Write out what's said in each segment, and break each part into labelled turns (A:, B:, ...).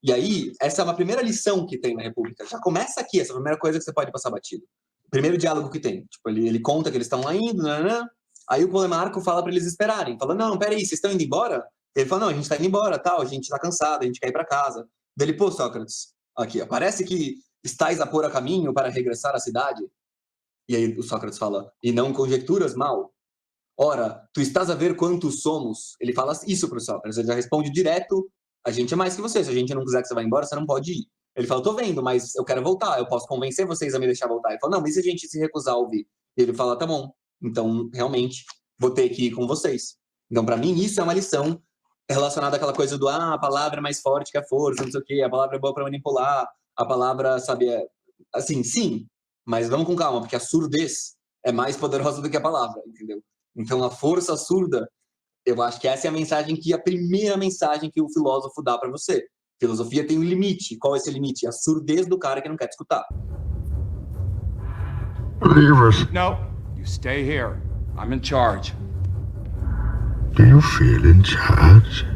A: E aí, essa é uma primeira lição que tem na República. Já começa aqui, essa é a primeira coisa que você pode passar batido. Primeiro diálogo que tem. Tipo, ele conta que eles estão lá indo, nananã. Aí o Polemarco fala para eles esperarem. Fala, não, peraí, vocês estão indo embora? Ele fala, não, a gente tá indo embora, tal, a gente tá cansado, a gente quer ir para casa. Daí ele, pô, Sócrates, aqui, ó, parece que estáis a pôr a caminho para regressar à cidade. E aí o Sócrates fala, e não conjecturas mal. Ora, tu estás a ver quantos somos? Ele fala isso pro Sócrates, ele já responde direto, a gente é mais que você, se a gente não quiser que você vá embora, você não pode ir. Ele fala, tô vendo, mas eu quero voltar, eu posso convencer vocês a me deixar voltar. Ele fala, não, mas se a gente se recusar a ouvir? Ele fala, tá bom, então realmente vou ter que ir com vocês. Então, para mim, isso é uma lição relacionada àquela coisa do, a palavra é mais forte que a força, não sei o quê, a palavra é boa para manipular, a palavra, sabe, assim, sim, mas vamos com calma, porque a surdez é mais poderosa do que a palavra, entendeu? Então, a força surda, eu acho que essa é a primeira mensagem que o filósofo dá para você. Filosofia tem um limite. Qual é esse limite? A surdez do cara que não quer te escutar.
B: Leave us.
C: No, you stay here. I'm in charge.
B: Do you feel in charge?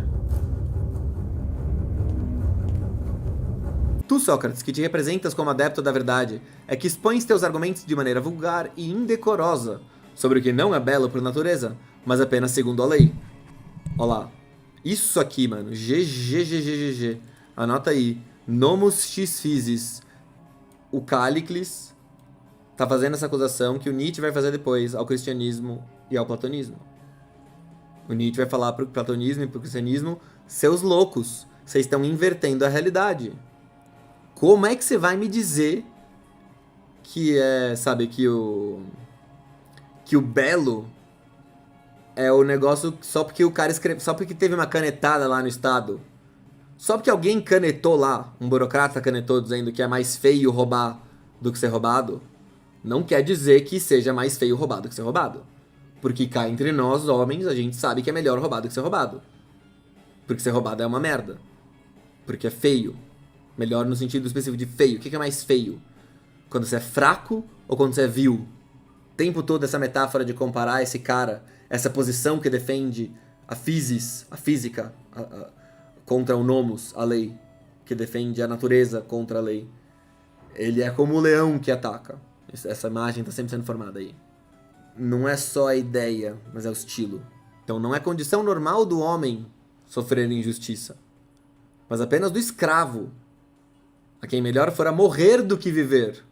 D: Tu, Sócrates, que te representas como adepto da verdade, é que expões teus argumentos de maneira vulgar e indecorosa sobre o que não é belo por natureza, mas apenas segundo a lei. Olá. Isso aqui, mano. GGGGGG. Anota aí. Nomus X Physis. O Cállicles tá fazendo essa acusação que o Nietzsche vai fazer depois ao cristianismo e ao platonismo. O Nietzsche vai falar pro platonismo e pro cristianismo, seus loucos, vocês estão invertendo a realidade. Como é que você vai me dizer que é, sabe, que o belo é o negócio só porque o cara escreve, só porque teve uma canetada lá no estado, só porque alguém canetou lá, um burocrata canetou dizendo que é mais feio roubar do que ser roubado, não quer dizer que seja mais feio roubar do que ser roubado. Porque cá entre nós, homens, a gente sabe que é melhor roubar do que ser roubado. Porque ser roubado é uma merda. Porque é feio. Melhor no sentido específico de feio. O que é mais feio? Quando você é fraco ou quando você é vil? O tempo todo essa metáfora de comparar esse cara, essa posição que defende a física, contra o nomos, a lei. Que defende a natureza contra a lei. Ele é como o leão que ataca. Essa imagem está sempre sendo formada aí. Não é só a ideia, mas é o estilo. Então não é condição normal do homem sofrer injustiça, mas apenas do escravo, a quem melhor fora morrer do que viver.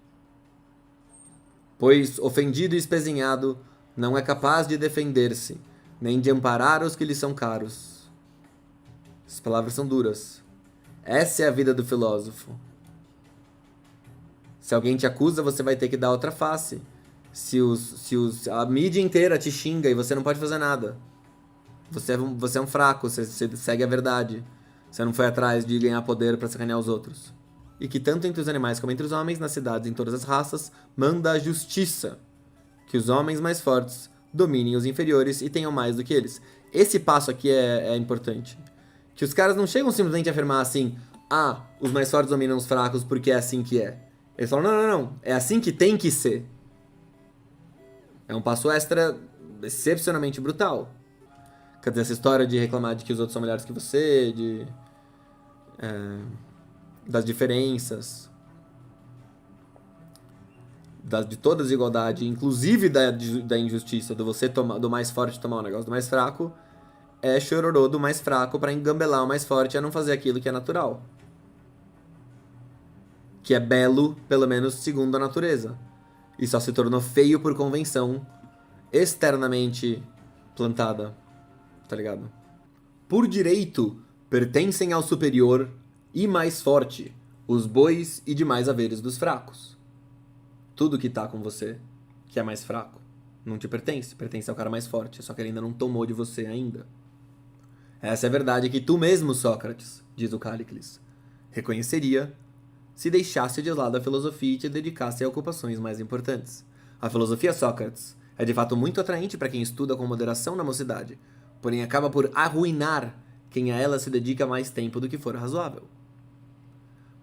D: Pois, ofendido e espezinhado, não é capaz de defender-se, nem de amparar os que lhe são caros. Essas palavras são duras. Essa é a vida do filósofo. Se alguém te acusa, você vai ter que dar outra face. Se a mídia inteira te xinga e você não pode fazer nada. Você é um fraco, você segue a verdade. Você não foi atrás de ganhar poder para sacanear os outros. E que tanto entre os animais como entre os homens, nas cidades em todas as raças, manda a justiça. Que os homens mais fortes dominem os inferiores e tenham mais do que eles. Esse passo aqui é importante. Que os caras não chegam simplesmente a afirmar assim, os mais fortes dominam os fracos porque é assim que é. Eles falam, não, é assim que tem que ser. É um passo extra excepcionalmente brutal. Quer dizer, essa história de reclamar de que os outros são melhores que você, das diferenças, de toda a desigualdade, inclusive da injustiça, do mais forte tomar o negócio do mais fraco, é chororô do mais fraco para engambelar o mais forte a não fazer aquilo que é natural. Que é belo, pelo menos segundo a natureza. E só se tornou feio por convenção externamente plantada, tá ligado? Por direito, pertencem ao superior e mais forte os bois e demais haveres dos fracos. Tudo que tá com você, que é mais fraco, não te pertence, pertence ao cara mais forte, só que ele ainda não tomou de você ainda. Essa é a verdade que tu mesmo, Sócrates, diz o Cállicles, reconheceria se deixasse de lado a filosofia e te dedicasse a ocupações mais importantes. A filosofia, Sócrates, é de fato muito atraente para quem estuda com moderação na mocidade, porém acaba por arruinar quem a ela se dedica mais tempo do que for razoável.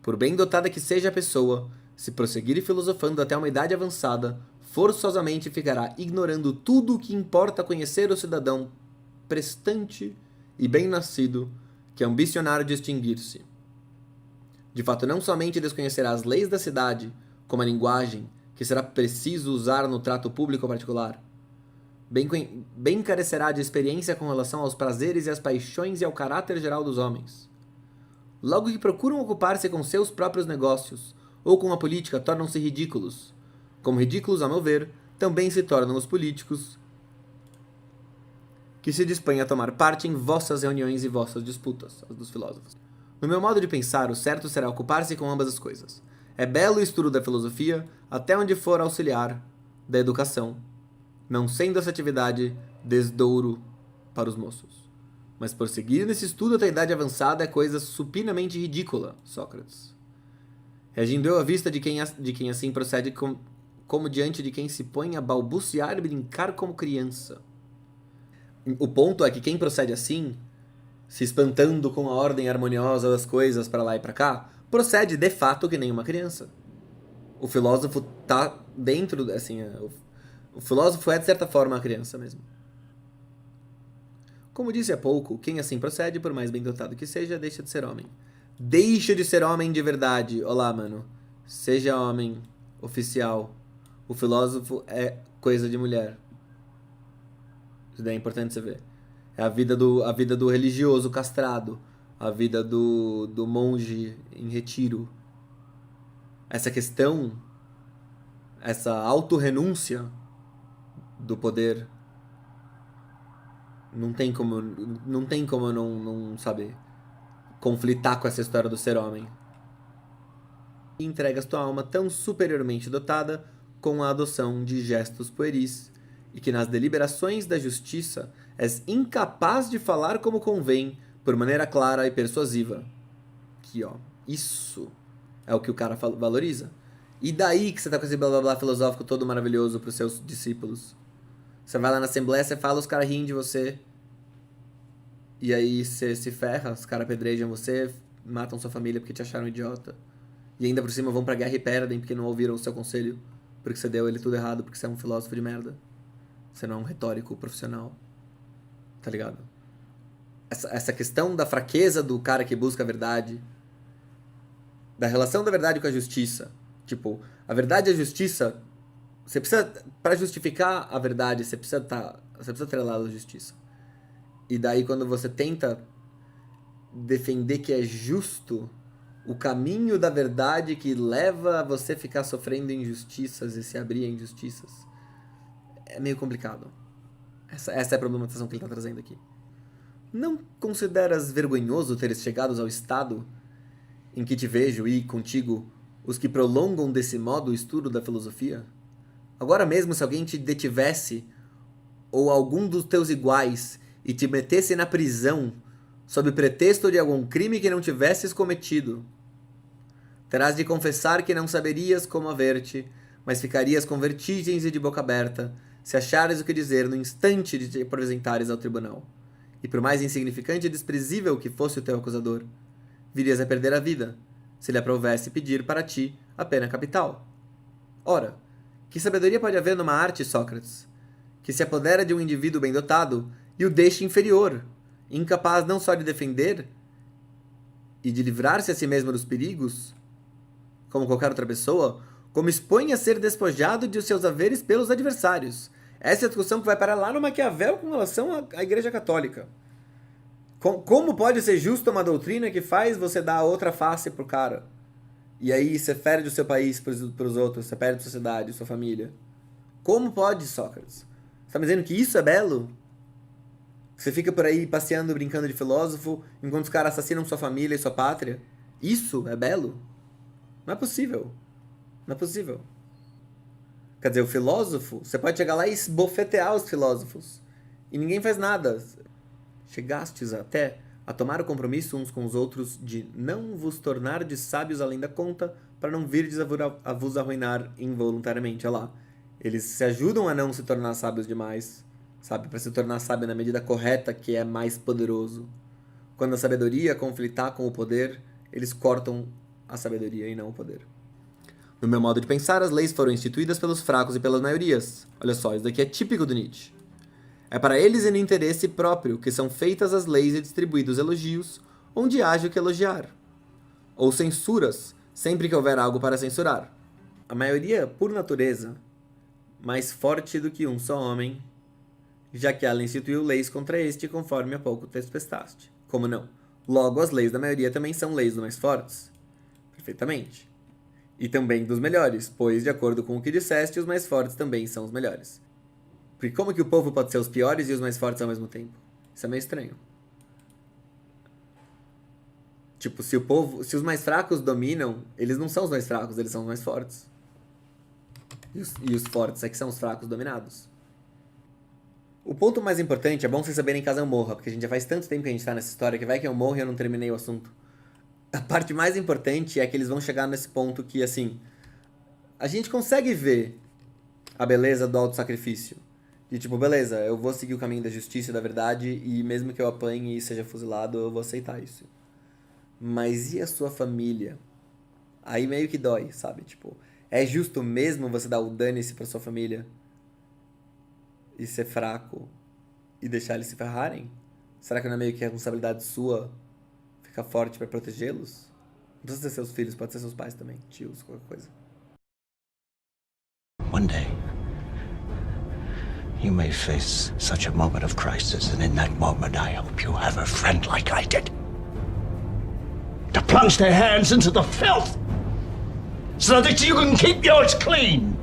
D: Por bem dotada que seja a pessoa, se prosseguir filosofando até uma idade avançada, forçosamente ficará ignorando tudo o que importa conhecer o cidadão prestante e bem-nascido que ambicionar distinguir-se. De fato, não somente desconhecerá as leis da cidade, como a linguagem, que será preciso usar no trato público ou particular, bem carecerá de experiência com relação aos prazeres e às paixões e ao caráter geral dos homens. Logo que procuram ocupar-se com seus próprios negócios, ou com a política, tornam-se ridículos. Como ridículos, a meu ver, também se tornam os políticos que se dispõem a tomar parte em vossas reuniões e vossas disputas, as dos filósofos. No meu modo de pensar, o certo será ocupar-se com ambas as coisas. É belo o estudo da filosofia, até onde for auxiliar da educação, não sendo essa atividade desdouro para os moços. Mas prosseguir nesse estudo até a idade avançada é coisa supinamente ridícula, Sócrates. Reagindo eu à vista de quem assim procede como diante de quem se põe a balbuciar e brincar como criança. O ponto é que quem procede assim, se espantando com a ordem harmoniosa das coisas para lá e para cá, procede de fato que nem uma criança. O filósofo tá dentro, assim, o filósofo é de certa forma a criança mesmo. Como disse há pouco, quem assim procede, por mais bem dotado que seja, deixa de ser homem. Deixa de ser homem de verdade. Olá, mano. Seja homem oficial. O filósofo é coisa de mulher. Isso daí é importante você ver. É a vida do religioso castrado. A vida do monge em retiro. Essa questão, essa autorrenúncia do poder, não tem como não saber conflitar com essa história do ser homem. E entregas tua alma tão superiormente dotada com a adoção de gestos pueris, e que nas deliberações da justiça és incapaz de falar como convém, por maneira clara e persuasiva. Aqui, ó. Isso é o que o cara valoriza. E daí que você tá com esse blá blá blá filosófico todo maravilhoso pros seus discípulos. Você vai lá na assembleia, você fala, os caras riem de você. E aí você se ferra, os caras apedrejam você, matam sua família porque te acharam idiota. E ainda por cima vão pra guerra e perdem porque não ouviram o seu conselho. Porque você deu ele tudo errado, porque você é um filósofo de merda. Você não é um retórico profissional. Tá ligado? Essa questão da fraqueza do cara que busca a verdade, da relação da verdade com a justiça. Tipo, a verdade e a justiça, você precisa, pra justificar a verdade, você precisa atrelar a justiça. E daí quando você tenta defender que é justo o caminho da verdade que leva a você ficar sofrendo injustiças e se abrir a injustiças, é meio complicado. Essa é a problematização que ele está trazendo aqui. Não consideras vergonhoso teres chegado ao estado em que te vejo e, contigo, os que prolongam desse modo o estudo da filosofia? Agora mesmo, se alguém te detivesse, ou algum dos teus iguais, e te metesse na prisão, sob pretexto de algum crime que não tivesses cometido, terás de confessar que não saberias como haver-te, mas ficarias com vertigens e de boca aberta, se achares o que dizer no instante de te apresentares ao tribunal. E por mais insignificante e desprezível que fosse o teu acusador, virias a perder a vida, se lhe aprovesse pedir para ti a pena capital. Ora, que sabedoria pode haver numa arte, Sócrates, que se apodera de um indivíduo bem dotado e o deixa inferior, incapaz não só de defender e de livrar-se a si mesmo dos perigos, como qualquer outra pessoa, como expõe a ser despojado de seus haveres pelos adversários. Essa é a discussão que vai parar lá no Maquiavel com relação à Igreja Católica. Como pode ser justa uma doutrina que faz você dar a outra face pro cara? E aí você perde o seu país pros outros, você perde a sociedade, sua família. Como pode, Sócrates? Você tá me dizendo que isso é belo? Você fica por aí passeando, brincando de filósofo, enquanto os caras assassinam sua família e sua pátria? Isso é belo? Não é possível. Não é possível. Quer dizer, o filósofo, você pode chegar lá e esbofetear os filósofos. E ninguém faz nada. Chegastes até a tomar o compromisso uns com os outros de não vos tornar de sábios além da conta, para não virdes a vos arruinar involuntariamente. Olha lá. Eles se ajudam a não se tornar sábios demais, sabe? Para se tornar sábio na medida correta, que é mais poderoso. Quando a sabedoria conflitar com o poder, eles cortam a sabedoria e não o poder. No meu modo de pensar, as leis foram instituídas pelos fracos e pelas maiorias. Olha só, isso daqui é típico do Nietzsche. É para eles e no interesse próprio que são feitas as leis e distribuídos elogios, onde haja o que elogiar. ou censuras, sempre que houver algo para censurar. A maioria, por natureza, mais forte do que um só homem, já que ela instituiu leis contra este, conforme há pouco tespestaste. Como não? Logo, as leis da maioria também são leis dos mais fortes. Perfeitamente. E também dos melhores, pois, de acordo com o que disseste, os mais fortes também são os melhores. Porque como que o povo pode ser os piores e os mais fortes ao mesmo tempo? Isso é meio estranho. Tipo, se os mais fracos dominam, eles não são os mais fracos, eles são os mais fortes. E os fortes é que são os fracos dominados. O ponto mais importante, é bom vocês saberem caso eu morra, porque a gente já faz tanto tempo que a gente tá nessa história que vai que eu morro e eu não terminei o assunto. A parte mais importante é que eles vão chegar nesse ponto que, assim, a gente consegue ver a beleza do autossacrifício. De tipo, beleza, eu vou seguir o caminho da justiça e da verdade e mesmo que eu apanhe e seja fuzilado, eu vou aceitar isso. Mas e a sua família? Aí meio que dói, sabe? Tipo, é justo mesmo você dar o dane-se pra sua família e ser fraco e deixar eles se ferrarem? Será que não é meio que responsabilidade sua ficar forte pra protegê-los? Não precisa ser seus filhos, pode ser seus pais também, tios, qualquer coisa.
E: One day, you may face such a moment of crisis, and in that moment I hope you have a friend like I did. To plunge their hands into the filth so that you can keep yours clean.